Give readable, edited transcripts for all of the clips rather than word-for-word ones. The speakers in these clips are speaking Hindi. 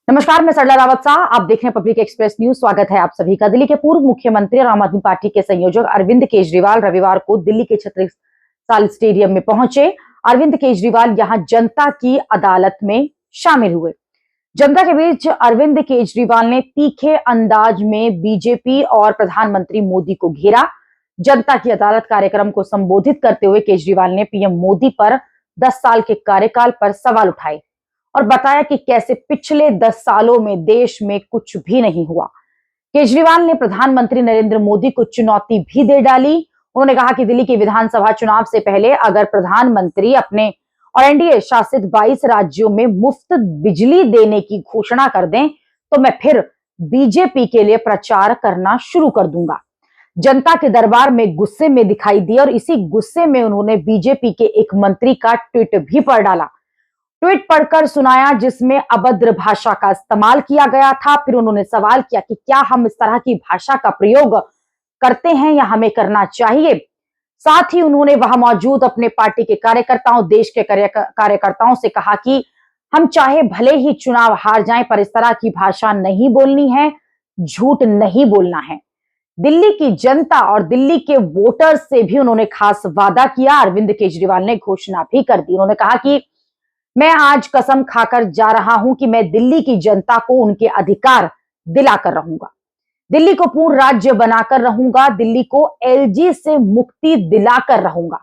नमस्कार, मैं सरला रावत शाह, आप देख रहे हैं पब्लिक एक्सप्रेस न्यूज। स्वागत है आप सभी का। दिल्ली के पूर्व मुख्यमंत्री और आम आदमी पार्टी के संयोजक अरविंद केजरीवाल रविवार को दिल्ली के छत्रसाल स्टेडियम में पहुंचे। अरविंद केजरीवाल यहां जनता की अदालत में शामिल हुए। जनता के बीच अरविंद केजरीवाल ने तीखे अंदाज में बीजेपी और प्रधानमंत्री मोदी को घेरा। जनता की अदालत कार्यक्रम को संबोधित करते हुए केजरीवाल ने पीएम मोदी पर 10 साल के कार्यकाल पर सवाल उठाए और बताया कि कैसे पिछले 10 सालों में देश में कुछ भी नहीं हुआ। केजरीवाल ने प्रधानमंत्री नरेंद्र मोदी को चुनौती भी दे डाली। उन्होंने कहा कि दिल्ली के विधानसभा चुनाव से पहले अगर प्रधानमंत्री अपने और एनडीए शासित 22 राज्यों में मुफ्त बिजली देने की घोषणा कर दें तो मैं फिर बीजेपी के लिए प्रचार करना शुरू कर दूंगा। जनता के दरबार में गुस्से में दिखाई दिए और इसी गुस्से में उन्होंने बीजेपी के एक मंत्री का ट्वीट भी पढ़ डाला। ट्वीट पढ़कर सुनाया जिसमें अभद्र भाषा का इस्तेमाल किया गया था। फिर उन्होंने सवाल किया कि क्या हम इस तरह की भाषा का प्रयोग करते हैं या हमें करना चाहिए। साथ ही उन्होंने वहां मौजूद अपने पार्टी के कार्यकर्ताओं, देश के कार्यकर्ताओं से कहा कि हम चाहे भले ही चुनाव हार जाएं पर इस तरह की भाषा नहीं बोलनी है, झूठ नहीं बोलना है। दिल्ली की जनता और दिल्ली के वोटर्स से भी उन्होंने खास वादा किया। अरविंद केजरीवाल ने घोषणा भी कर दी। उन्होंने कहा कि मैं आज कसम खाकर जा रहा हूं कि मैं दिल्ली की जनता को उनके अधिकार दिलाकर रहूंगा, दिल्ली को पूर्ण राज्य बनाकर रहूंगा, दिल्ली को एलजी से मुक्ति दिलाकर रहूंगा।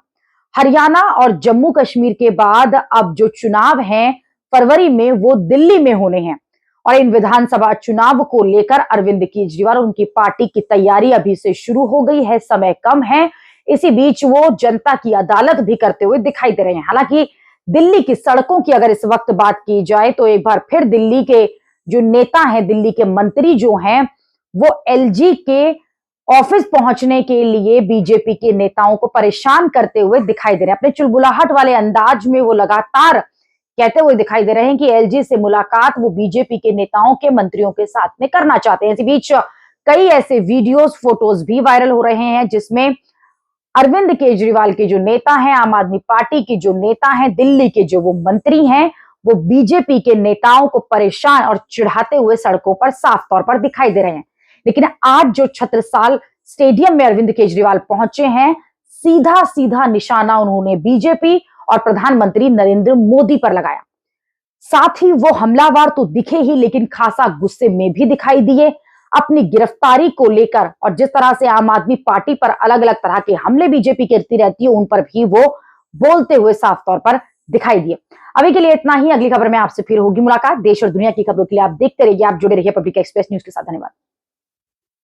हरियाणा और जम्मू कश्मीर के बाद अब जो चुनाव हैं फरवरी में वो दिल्ली में होने हैं और इन विधानसभा चुनाव को लेकर अरविंद केजरीवाल और उनकी पार्टी की तैयारी अभी से शुरू हो गई है। समय कम है, इसी बीच वो जनता की अदालत भी करते हुए दिखाई दे रहे हैं। हालांकि दिल्ली की सड़कों की अगर इस वक्त बात की जाए तो एक बार फिर दिल्ली के जो नेता हैं, दिल्ली के मंत्री जो हैं, वो एलजी के ऑफिस पहुंचने के लिए बीजेपी के नेताओं को परेशान करते हुए दिखाई दे रहे हैं। अपने चुलबुलाहट वाले अंदाज में वो लगातार कहते हुए दिखाई दे रहे हैं कि एलजी से मुलाकात वो बीजेपी के नेताओं के, मंत्रियों के साथ में करना चाहते हैं। इसी बीच कई ऐसे वीडियोस, फोटोज भी वायरल हो रहे हैं जिसमें अरविंद केजरीवाल के जो नेता हैं, आम आदमी पार्टी के जो नेता हैं, दिल्ली के जो वो मंत्री हैं, वो बीजेपी के नेताओं को परेशान और चिढ़ाते हुए सड़कों पर साफ तौर पर दिखाई दे रहे हैं। लेकिन आज जो छत्रसाल स्टेडियम में अरविंद केजरीवाल पहुंचे हैं, सीधा सीधा निशाना उन्होंने बीजेपी और प्रधानमंत्री नरेंद्र मोदी पर लगाया। साथ ही वो हमलावर तो दिखे ही लेकिन खासा गुस्से में भी दिखाई दिए। अपनी गिरफ्तारी को लेकर और जिस तरह से आम आदमी पार्टी पर अलग अलग तरह के हमले बीजेपी करती रहती है, उन पर भी वो बोलते हुए साफ तौर पर दिखाई दिए। अभी के लिए इतना ही। अगली खबर में आपसे फिर होगी मुलाकात। देश और दुनिया की खबरों के लिए आप देखते रहिए, आप जुड़े रहिए पब्लिक एक्सप्रेस न्यूज के साथ। धन्यवाद।